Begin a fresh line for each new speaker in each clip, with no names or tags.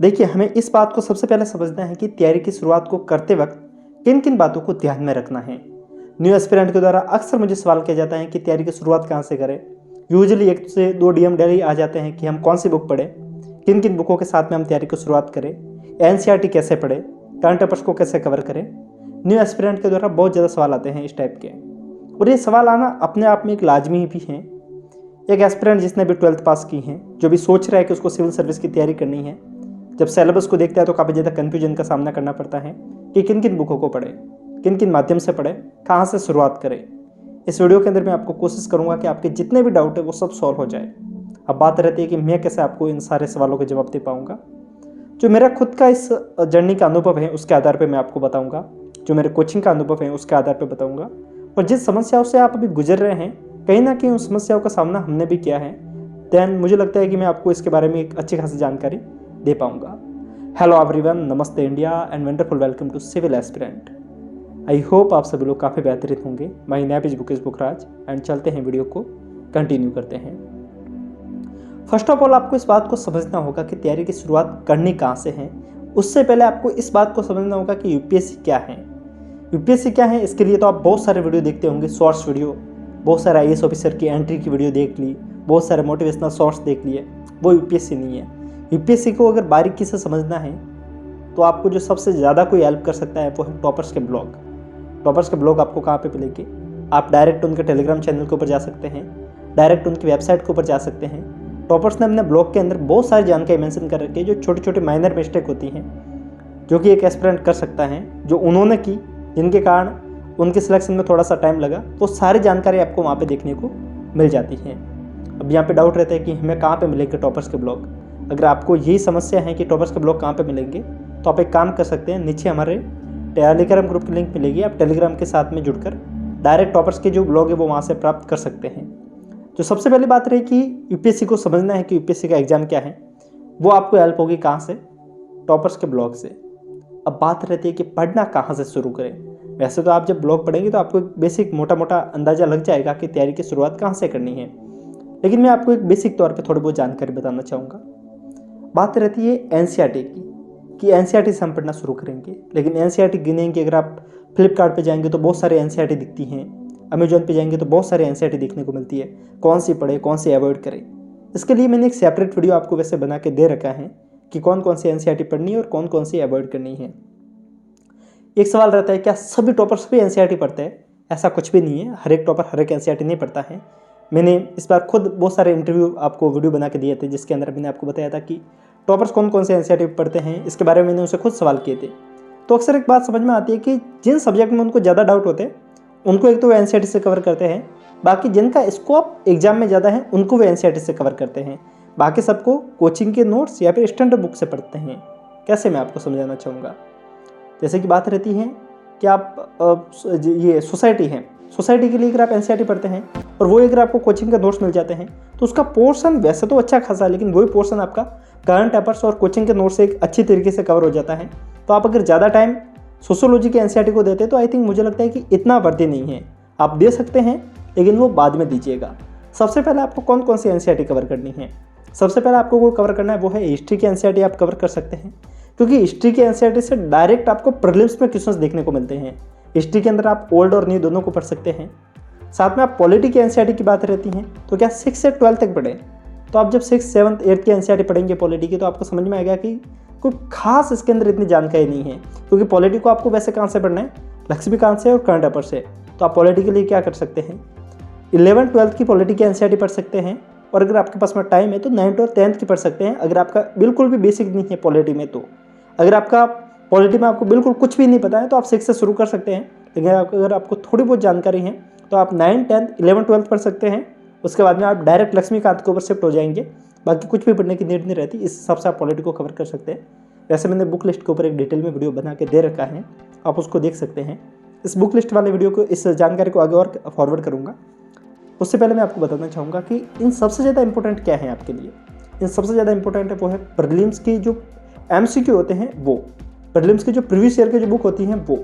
देखिए, हमें इस बात को सबसे पहले समझना है कि तैयारी की शुरुआत को करते वक्त किन किन बातों को ध्यान में रखना है। न्यू एस्पिरेंट के द्वारा अक्सर मुझे सवाल किया जाता है कि तैयारी की शुरुआत कहाँ से करें। यूजुअली 1 से 2 डीएम डेली आ जाते हैं कि हम कौन सी बुक पढ़ें, किन किन बुकों के साथ में हम तैयारी की शुरुआत करें, एनसीईआरटी कैसे पढ़ें, करंट अफेयर्स को कैसे कवर करें। न्यू एस्पिरेंट के द्वारा बहुत ज़्यादा सवाल आते हैं इस टाइप के, और ये सवाल आना अपने आप में एक लाजमी भी है। एक एस्पिरेंट जिसने भी 12th पास की है, जो भी सोच रहा है कि उसको सिविल सर्विस की तैयारी करनी है, जब सिलेबस को देखता है तो काफ़ी ज़्यादा कन्फ्यूजन का सामना करना पड़ता है कि किन किन बुकों को पढ़े, किन किन माध्यम से पढ़े, कहाँ से शुरुआत करें। इस वीडियो के अंदर मैं आपको कोशिश करूँगा कि आपके जितने भी डाउट है वो सब सॉल्व हो जाए। अब बात रहती है कि मैं कैसे आपको इन सारे सवालों के जवाब दे पाऊँगा। जो मेरा खुद का इस जर्नी का अनुभव है उसके आधार पर मैं आपको बताऊँगा, जो मेरे कोचिंग का अनुभव है उसके आधार पर बताऊँगा, और जिस समस्याओं से आप अभी गुजर रहे हैं कहीं ना कहीं उन समस्याओं का सामना हमने भी किया है, देन मुझे लगता है कि मैं आपको इसके बारे में एक अच्छी खासी जानकारी दे पाऊँगा। हेलो एवरीवन, नमस्ते India and wonderful welcome to civil aspirant. I hope आप सभी लोग काफ़ी बेहतरीन होंगे। My name is Bukesh Bukraj and चलते हैं, वीडियो को कंटिन्यू करते हैं। फर्स्ट ऑफ ऑल आपको इस बात को समझना होगा कि तैयारी की शुरुआत करनी कहाँ से है। उससे पहले आपको इस बात को समझना होगा कि यूपीएससी क्या है। यूपीएससी क्या है, इसके लिए तो आप बहुत सारे वीडियो देखते होंगे, शॉर्ट्स वीडियो, बहुत सारे आईएएस ऑफिसर की एंट्री की वीडियो देख ली, बहुत सारे मोटिवेशनल शॉर्ट्स देख लिए। वो यूपीएससी नहीं है। यूपीएससी को अगर बारीकी से समझना है तो आपको जो सबसे ज़्यादा कोई हेल्प कर सकता है वो है टॉपर्स के ब्लॉग। टॉपर्स के ब्लॉग आपको कहाँ पे मिलेंगे? आप डायरेक्ट उनके टेलीग्राम चैनल के ऊपर जा सकते हैं, डायरेक्ट उनकी वेबसाइट के ऊपर जा सकते हैं। टॉपर्स ने अपने ब्लॉग के अंदर बहुत सारी जानकारी मेंशन कर रखी है, जो छोटी छोटी माइनर मिस्टेक होती हैं जो कि एक एस्पिरेंट कर सकता है, जो उन्होंने की, जिनके कारण उनके सिलेक्शन में थोड़ा सा टाइम लगा, तो सारी जानकारी आपको वहाँ पे देखने को मिल जाती है। अब यहाँ पे डाउट रहता है कि हमें कहाँ पे मिलेंगे टॉपर्स के ब्लॉग। अगर आपको यही समस्या है कि टॉपर्स के ब्लॉग कहाँ पे मिलेंगे, तो आप एक काम कर सकते हैं, नीचे हमारे टेलीग्राम ग्रुप की लिंक मिलेगी, आप टेलीग्राम के साथ में जुड़कर डायरेक्ट टॉपर्स के जो ब्लॉग है वो वहाँ से प्राप्त कर सकते हैं। तो सबसे पहली बात रही कि यूपीएससी को समझना है कि यूपीएससी का एग्जाम क्या है, वो आपको हेल्प होगी कहाँ से? टॉपर्स के ब्लॉग से। अब बात रहती है कि पढ़ना कहाँ से शुरू करें। वैसे तो आप जब ब्लॉग पढ़ेंगे तो आपको एक बेसिक मोटा मोटा अंदाज़ा लग जाएगा कि तैयारी की शुरुआत कहाँ से करनी है, लेकिन मैं आपको एक बेसिक तौर पे थोड़ी बहुत जानकारी बताना चाहूँगा। बात रहती है एनसीईआरटी की, कि एनसीईआरटी से हम पढ़ना शुरू करेंगे, लेकिन एनसीईआरटी गिनेंगे अगर आप फ्लिपकार्ट पे जाएंगे तो बहुत सारे एनसीईआरटी दिखती हैं, अमेजोन पे जाएंगे तो बहुत सारे एनसीईआरटी देखने को मिलती है। कौन सी पढ़े, कौन सी अवॉइड करें, इसके लिए मैंने एक सेपरेट वीडियो आपको वैसे बना के दे रखा है कि कौन कौन सी एनसीईआरटी पढ़नी है और कौन कौन सी अवॉइड करनी है। एक सवाल रहता है, क्या सभी टॉपर्स भी एनसीईआरटी पढ़ते हैं? ऐसा कुछ भी नहीं है, हर एक टॉपर हर एक एनसीईआरटी नहीं पढ़ता है। मैंने इस बार खुद बहुत सारे इंटरव्यू आपको वीडियो बना के दिए थे, जिसके अंदर मैंने आपको बताया था कि टॉपर्स कौन कौन से एनसीईआरटी पढ़ते हैं। इसके बारे में मैंने उनसे खुद सवाल किए थे। तो अक्सर एक बात समझ में आती है कि जिन सब्जेक्ट में उनको ज़्यादा डाउट होते हैं उनको एक तो वो एनसीईआरटी से कवर करते हैं, बाकी जिनका स्कोप एग्जाम में ज़्यादा है उनको वो एनसीईआरटी से कवर करते हैं, बाकी सबको कोचिंग के नोट्स या फिर स्टैंडर्ड बुक से पढ़ते हैं। कैसे, मैं आपको समझाना चाहूँगा। जैसे कि बात रहती है कि आप ये सोसाइटी है, सोसाइटी के लिए अगर आप एनसीईआरटी पढ़ते हैं और वो अगर आपको कोचिंग के नोट्स मिल जाते हैं तो उसका पोर्शन वैसे तो अच्छा खासा है, लेकिन वही पोर्शन आपका करंट अफेयर्स और कोचिंग के नोट्स से एक अच्छी तरीके से कवर हो जाता है। तो आप अगर ज़्यादा टाइम सोशियोलॉजी के एनसीईआरटी को देते हैं तो आई थिंक मुझे लगता है कि इतना वर्दी नहीं है। आप दे सकते हैं लेकिन वो बाद में दीजिएगा। सबसे पहले आपको कौन कौन सी एनसीईआरटी कवर करनी है? सबसे पहले आपको वो कवर करना है वो है हिस्ट्री की एनसीईआरटी। आप कवर कर सकते हैं क्योंकि हिस्ट्री के एनसीईआरटी से डायरेक्ट आपको प्रीलिम्स में क्वेश्चंस देखने को मिलते हैं। हिस्ट्री के अंदर आप ओल्ड और न्यू दोनों को पढ़ सकते हैं। साथ में आप पॉलिटी की एनसीईआरटी की बात रहती है तो क्या 6 से 12 तक पढ़ें। तो आप जब 6, 7, 8 की एनसीईआरटी पढ़ेंगे पॉलिटी की तो आपको समझ में आएगा कि कोई खास इसके अंदर इतनी जानकारी नहीं है, क्योंकि पॉलिटी को आपको वैसे कहाँ से पढ़ना है? लक्ष्मीकांत से और करंट अफेयर से। तो आप पॉलिटी के लिए क्या कर सकते हैं, 11, 12 की पॉलिटी की एनसीईआरटी पढ़ सकते हैं, और अगर आपके पास में टाइम है तो 9th और 10th की पढ़ सकते हैं। अगर आपका बिल्कुल भी बेसिक नहीं है पॉलिटी में, तो अगर आपका पॉलिटी में आपको बिल्कुल कुछ भी नहीं पता है तो आप 6 से शुरू कर सकते हैं। लेकिन अगर आपको थोड़ी बहुत जानकारी है तो आप 9, 10, 11, 12 पढ़ सकते हैं। उसके बाद में आप डायरेक्ट लक्ष्मीकांत के ऊपर शिफ्ट हो जाएंगे, बाकी कुछ भी पढ़ने की नीड नहीं रहती। इस हिसाब से आप पॉलिटी को कवर कर सकते हैं। वैसे मैंने बुक लिस्ट के ऊपर एक डिटेल में वीडियो बना के दे रखा है, आप उसको देख सकते हैं। इस बुक लिस्ट वाले वीडियो को, इस जानकारी को आगे और फॉरवर्ड करूँगा। उससे पहले मैं आपको बताना चाहूँगा कि इन सबसे ज़्यादा इंपॉर्टेंट क्या है आपके लिए। इन सबसे ज़्यादा इंपॉर्टेंट है वो है प्रीलिम्स की जो एमसीक्यू होते हैं, वो प्रीलिम्स की जो प्रीवियस ईयर की जो बुक होती हैं, वो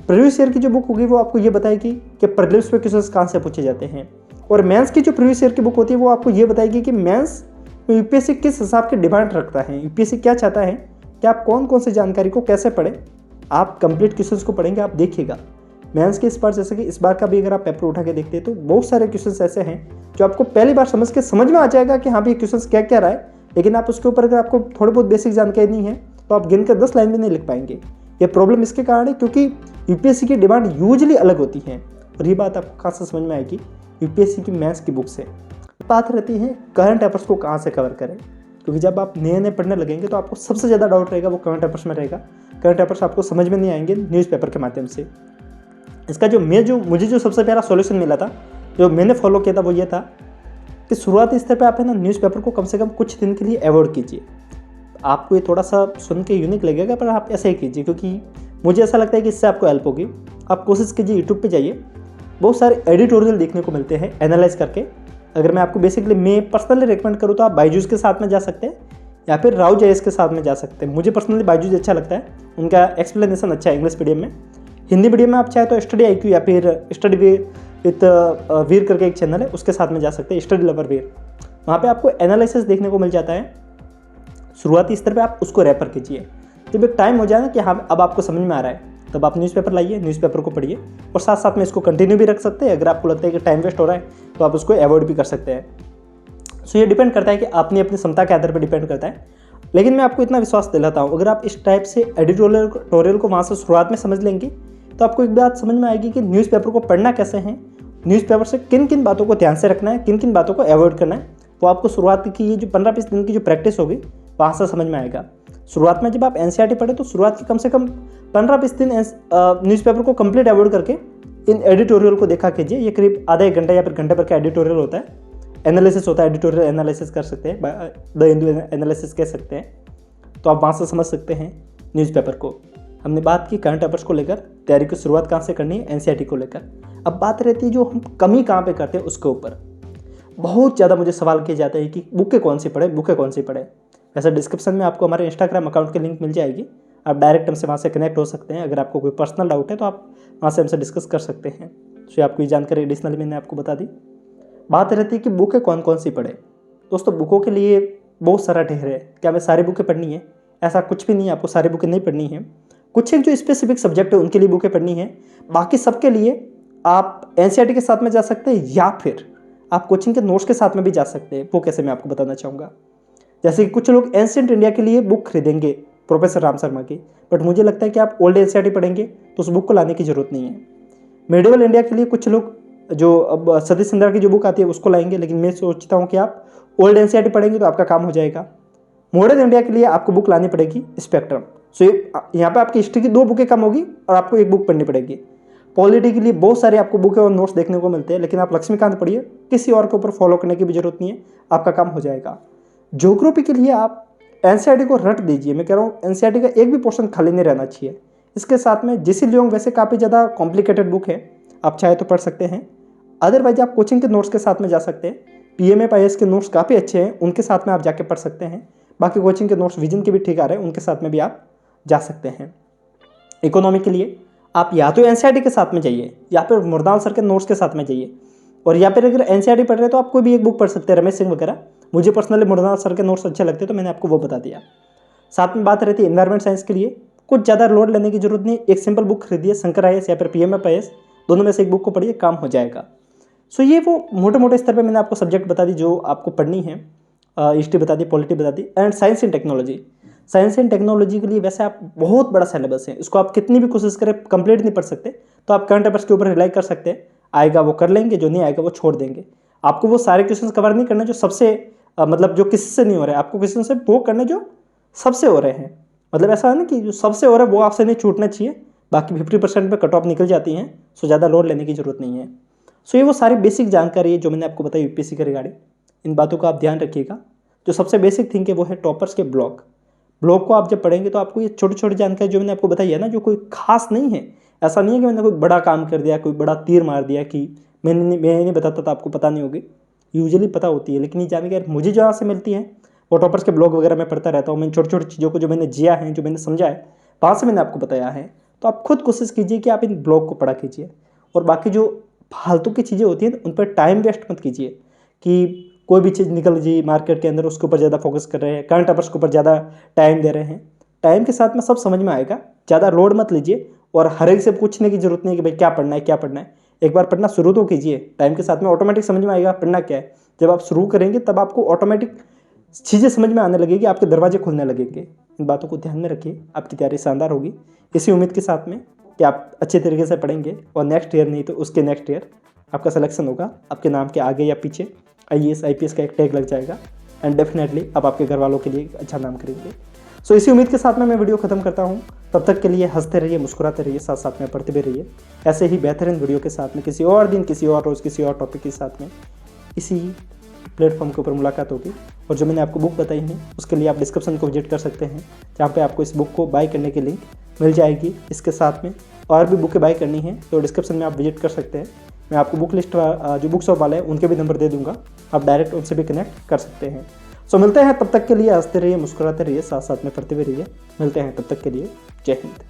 प्रीवियस ईयर की जो बुक होगी वो आपको ये बताएगी कि प्रीलिम्स में क्वेश्चंस कहाँ से पूछे जाते हैं। और मेंस की जो प्रीवियस ईयर की बुक होती है वो आपको ये बताएगी कि मेंस तो यूपीएससी किस हिसाब की डिमांड रखता है, यूपीएससी क्या चाहता है कि आप कौन कौन सी जानकारी को कैसे पढ़ें। आप कंप्लीट क्वेश्चंस को पढ़ेंगे, आप देखिएगा मेंस के इस बार, जैसे कि इस बार का भी अगर आप पेपर उठा के देखते हैं तो बहुत सारे क्वेश्चंस ऐसे हैं जो आपको पहली बार समझ में आ जाएगा कि हाँ भी क्वेश्चंस क्या क्या रहा है, लेकिन आप उसके ऊपर अगर आपको थोड़ी बहुत बेसिक जानकारी नहीं है तो आप गिनकर 10 लाइन में नहीं लिख पाएंगे। ये प्रॉब्लम इसके कारण है क्योंकि यूपीएससी की डिमांड यूजुअली अलग होती है, और ये बात आपको कहाँ से समझ में आएगी, यूपीएससी की मैथ्स की बुक से। बात रहती है करंट अफेयर्स को कहाँ से कवर करें, क्योंकि जब आप नए नए पढ़ने लगेंगे तो आपको सबसे ज़्यादा डाउट रहेगा वो करंट अफेयर्स में रहेगा। करंट अफेयर्स आपको समझ में नहीं आएंगे न्यूज़पेपर के माध्यम से। इसका मुझे जो सबसे प्यारा सॉल्यूशन मिला था, जो मैंने फॉलो किया था, वो ये था कि शुरुआती स्तर पे आप है ना न्यूज़पेपर को कम से कम कुछ दिन के लिए अवॉइड कीजिए। आपको ये थोड़ा सा सुन के यूनिक लगेगा, पर आप ऐसे ही कीजिए क्योंकि मुझे ऐसा लगता है कि इससे आपको हेल्प होगी। आप कोशिश कीजिए, यूट्यूब पे जाइए, बहुत सारे एडिटोरियल देखने को मिलते हैं एनालाइज करके। अगर मैं आपको बेसिकली मैं पर्सनली रिकमेंड करूँ तो आप बायजूस के साथ में जा सकते हैं या फिर राव जेएस के साथ में जा सकते हैं। मुझे पर्सनली बायजूस अच्छा लगता है, उनका एक्सप्लेनेशन अच्छा है इंग्लिश मीडियम में। हिंदी मीडियम में आप चाहे तो स्टडी IQ या फिर स्टडी विथ वीर करके एक चैनल है, उसके साथ में जा सकते हैं, स्टडी लवर वीर। वहाँ पे आपको एनालिसिस देखने को मिल जाता है। शुरुआती स्तर पे आप उसको रेफर कीजिए। जब एक टाइम हो जाए ना कि हाँ अब आपको समझ में आ रहा है, तब आप न्यूज़पेपर लाइए, न्यूज़पेपर को पढ़िए, और साथ साथ में इसको कंटिन्यू भी रख सकते हैं। अगर आपको लगता है कि टाइम वेस्ट हो रहा है तो आप उसको अवॉइड भी कर सकते हैं। सो ये डिपेंड करता है कि अपनी अपनी क्षमता के आधार पर डिपेंड करता है। लेकिन मैं आपको इतना विश्वास दिलाता हूँ, अगर आप इस टाइप से एडिटोरियल को वहाँ से शुरुआत में समझ लेंगे तो आपको एक बात समझ में आएगी कि न्यूज़पेपर को पढ़ना कैसे है, न्यूज़पेपर से किन किन बातों को ध्यान से रखना है, किन किन बातों को अवॉइड करना है। वो आपको शुरुआत की ये जो 15-20 दिन की जो प्रैक्टिस होगी वहाँ से समझ में आएगा। शुरुआत में जब आप एनसीईआरटी पढ़े तो शुरुआत की कम से कम 15-20 दिन न्यूज़पेपर को कंप्लीट अवॉइड करके इन एडिटोरियल को देखा कीजिए। ये करीब आधा एक घंटा या फिर घंटे भर का एडिटोरियल होता है, एनालिसिस होता है, एडिटोरियल एनालिसिस कर सकते हैं, द हिंदू एनालिसिस कह सकते हैं। तो आप वहाँ से समझ सकते हैं न्यूज़पेपर को। हमने बात की करंट अफेयर्स को लेकर, तैयारी की शुरुआत कहाँ से करनी है, एनसीईआरटी को लेकर। अब बात रहती है जो हम कमी कहाँ पे करते हैं उसके ऊपर। बहुत ज़्यादा मुझे सवाल किए जाते हैं कि बुकें कौन सी पढ़े, बुकें कौन सी पढ़े। वैसे डिस्क्रिप्शन में आपको हमारे इंस्टाग्राम अकाउंट की लिंक मिल जाएगी, आप डायरेक्ट हमसे वहाँ से कनेक्ट हो सकते हैं। अगर आपको कोई पर्सनल डाउट है तो आप वहाँ से हमसे डिस्कस कर सकते हैं। तो आपको ये जानकारी एडिशनली मैंने आपको बता दी। बात रहती है कि बुकें कौन कौन सी पढ़े। दोस्तों बुकों के लिए बहुत सारा ढेर है, क्या हमें सारी बुकें पढ़नी है, ऐसा कुछ भी नहीं है। आपको सारी बुकें नहीं पढ़नी है, कुछ एक जो स्पेसिफिक सब्जेक्ट है उनके लिए बुकें पढ़नी है। बाकी सबके लिए आप एनसीईआरटी के साथ में जा सकते हैं या फिर आप कोचिंग के नोट्स के साथ में भी जा सकते हैं। वो कैसे मैं आपको बताना चाहूँगा। जैसे कि कुछ लोग एंशिएंट इंडिया के लिए बुक खरीदेंगे प्रोफेसर राम शर्मा की, बट मुझे लगता है कि आप ओल्ड एनसीईआरटी पढ़ेंगे तो उस बुक को लाने की जरूरत नहीं है। मेडिवल इंडिया के लिए कुछ लोग जो अब सतीश चंद्रा की जो बुक आती है उसको लाएंगे, लेकिन मैं सोचता हूँ कि आप ओल्ड एनसीईआरटी पढ़ेंगे तो आपका काम हो जाएगा। मॉडर्न इंडिया के लिए आपको बुक लानी पड़ेगी स्पेक्ट्रम। सो यहाँ पे आपकी हिस्ट्री की 2 बुकें कम होगी और आपको 1 बुक पढ़नी पड़ेगी। पॉलिटी के लिए बहुत सारे आपको बुकें और नोट्स देखने को मिलते हैं, लेकिन आप लक्ष्मीकांत पढ़िए, किसी और के ऊपर फॉलो करने की भी जरूरत नहीं है, आपका काम हो जाएगा। ज्योग्राफी के लिए आप एनसीईआरटी को रट दीजिए। मैं कह रहा हूँ एनसीईआरटी का एक भी पोर्शन खाली नहीं रहना चाहिए। इसके साथ में जेसी लियोंग वैसे काफ़ी ज़्यादा कॉम्प्लिकेटेड बुक है, आप चाहे तो पढ़ सकते हैं। अदरवाइज आप कोचिंग के नोट्स के साथ में जा सकते हैं। PMF IAS के नोट्स काफ़ी अच्छे हैं, उनके साथ में आप जाके पढ़ सकते हैं। बाकी कोचिंग के नोट्स विजन के भी ठीक आ रहे हैं, उनके साथ में भी आप जा सकते हैं। इकोनॉमी के लिए आप या तो एनसीईआरटी के साथ में जाइए या फिर मुरदाल सर के नोट्स के साथ में जाइए, और या फिर अगर एनसीईआरटी पढ़ रहे हैं तो आप कोई भी एक बुक पढ़ सकते हैं, रमेश सिंह वगैरह। मुझे पर्सनली मुरदाल सर के नोट्स अच्छे लगते हैं तो मैंने आपको वो बता दिया। साथ में बात रहती है एनवायरमेंट साइंस के लिए, कुछ ज़्यादा लोड लेने की जरूरत नहीं, एक सिंपल बुक खरीदिए, शंकर IAS या फिर PMF IAS, दोनों में से एक बुक को पढ़िए, काम हो जाएगा। सो ये वो मोटे मोटे स्तर पे मैंने आपको सब्जेक्ट बता दी जो आपको पढ़नी है। हिस्ट्री बता दी, पॉलिटी बता दी, and science and technology. Science and technology के लिए वैसे आप बहुत बड़ा सिलेबस है, इसको आप कितनी भी कोशिश करें कंप्लीट नहीं पढ़ सकते, तो आप करंट अफेयर्स के ऊपर रिलाई कर सकते हैं। आएगा वो कर लेंगे, जो नहीं आएगा वो छोड़ देंगे। आपको वो सारे क्वेश्चन कवर नहीं करने जो सबसे मतलब जो किसी से नहीं हो रहे हैं, आपको क्वेश्चन से वो करने जो सबसे हो रहे हैं। मतलब ऐसा है ना कि जो सबसे हो रहा है वो आपसे नहीं छूटना चाहिए। बाकी 50% पे कट ऑफ निकल जाती हैं, सो ज़्यादा लोड लेने की जरूरत नहीं है। सो ये वो सारी बेसिक जानकारी है जो मैंने आपको बताई यूपीएससी के रिगार्डिंग। इन बातों का आप ध्यान रखिएगा। जो सबसे बेसिक थिंग है वो है टॉपर्स के ब्लॉग को आप जब पढ़ेंगे तो आपको ये छोटी छोटी जानकारी जो मैंने आपको बताई है ना, जो कोई खास नहीं है। ऐसा नहीं है कि मैंने कोई बड़ा काम कर दिया, कोई बड़ा तीर मार दिया कि मैं नहीं बताता तो आपको पता नहीं होगी। यूजुअली पता होती है, लेकिन ये जानकारी मुझे जहाँ से मिलती है वो टॉपर्स के ब्लॉग वगैरह मैं पढ़ता रहता हूँ। मैंने छोटी छोटी चीज़ों को जो मैंने जिया है, जो मैंने समझा है, वहाँ से मैंने आपको बताया है। तो आप खुद कोशिश कीजिए कि आप इन ब्लॉग को पढ़ा कीजिए, और बाकी जो फालतू की चीज़ें होती हैं उन पर टाइम वेस्ट मत कीजिए कि कोई भी चीज़ निकल जी मार्केट के अंदर उसके ऊपर ज़्यादा फोकस कर रहे हैं, करंट अफेयर्स के ऊपर ज़्यादा टाइम दे रहे हैं। टाइम के साथ में सब समझ में आएगा, ज़्यादा लोड मत लीजिए और हर एक से पूछने की जरूरत नहीं कि भाई क्या पढ़ना है क्या पढ़ना है। एक बार पढ़ना शुरू तो कीजिए, टाइम के साथ में ऑटोमेटिक समझ में आएगा पढ़ना क्या है। जब आप शुरू करेंगे तब आपको ऑटोमेटिक चीज़ें समझ में आने लगेगी, आपके दरवाजे खुलने लगेंगे। इन बातों को ध्यान में रखिए, आपकी तैयारी शानदार होगी। इसी उम्मीद के साथ में कि आप अच्छे तरीके से पढ़ेंगे और नेक्स्ट ईयर नहीं तो उसके नेक्स्ट ईयर आपका सिलेक्शन होगा, आपके नाम के आगे या पीछे IAS IPS का एक टैग लग जाएगा एंड डेफिनेटली आप आपके घर वालों के लिए अच्छा नाम करेंगे। सो इसी उम्मीद के साथ में मैं वीडियो खत्म करता हूँ। तब तक के लिए हंसते रहिए, मुस्कुराते रहिए, साथ साथ में पढ़ते भी रहिए। ऐसे ही बेहतरीन वीडियो के साथ में किसी और दिन, किसी और रोज़, किसी और टॉपिक के साथ में इसी प्लेटफॉर्म के ऊपर मुलाकात होगी। और जो मैंने आपको बुक बताई है उसके लिए आप डिस्क्रिप्शन को विजिट कर सकते हैं, जहाँ पे आपको इस बुक को बाय करने की लिंक मिल जाएगी। इसके साथ में और भी बुकें बाय करनी है तो डिस्क्रिप्शन में आप विजिट कर सकते हैं। मैं आपको बुक लिस्ट जो बुक शॉप वाले हैं उनके भी नंबर दे दूंगा, आप डायरेक्ट उनसे भी कनेक्ट कर सकते हैं। सो मिलते हैं, तब तक के लिए हंसते रहिए, मुस्कुराते रहिए, साथ साथ में पढ़ते भी रहिए। मिलते हैं, तब तक के लिए जय हिंद।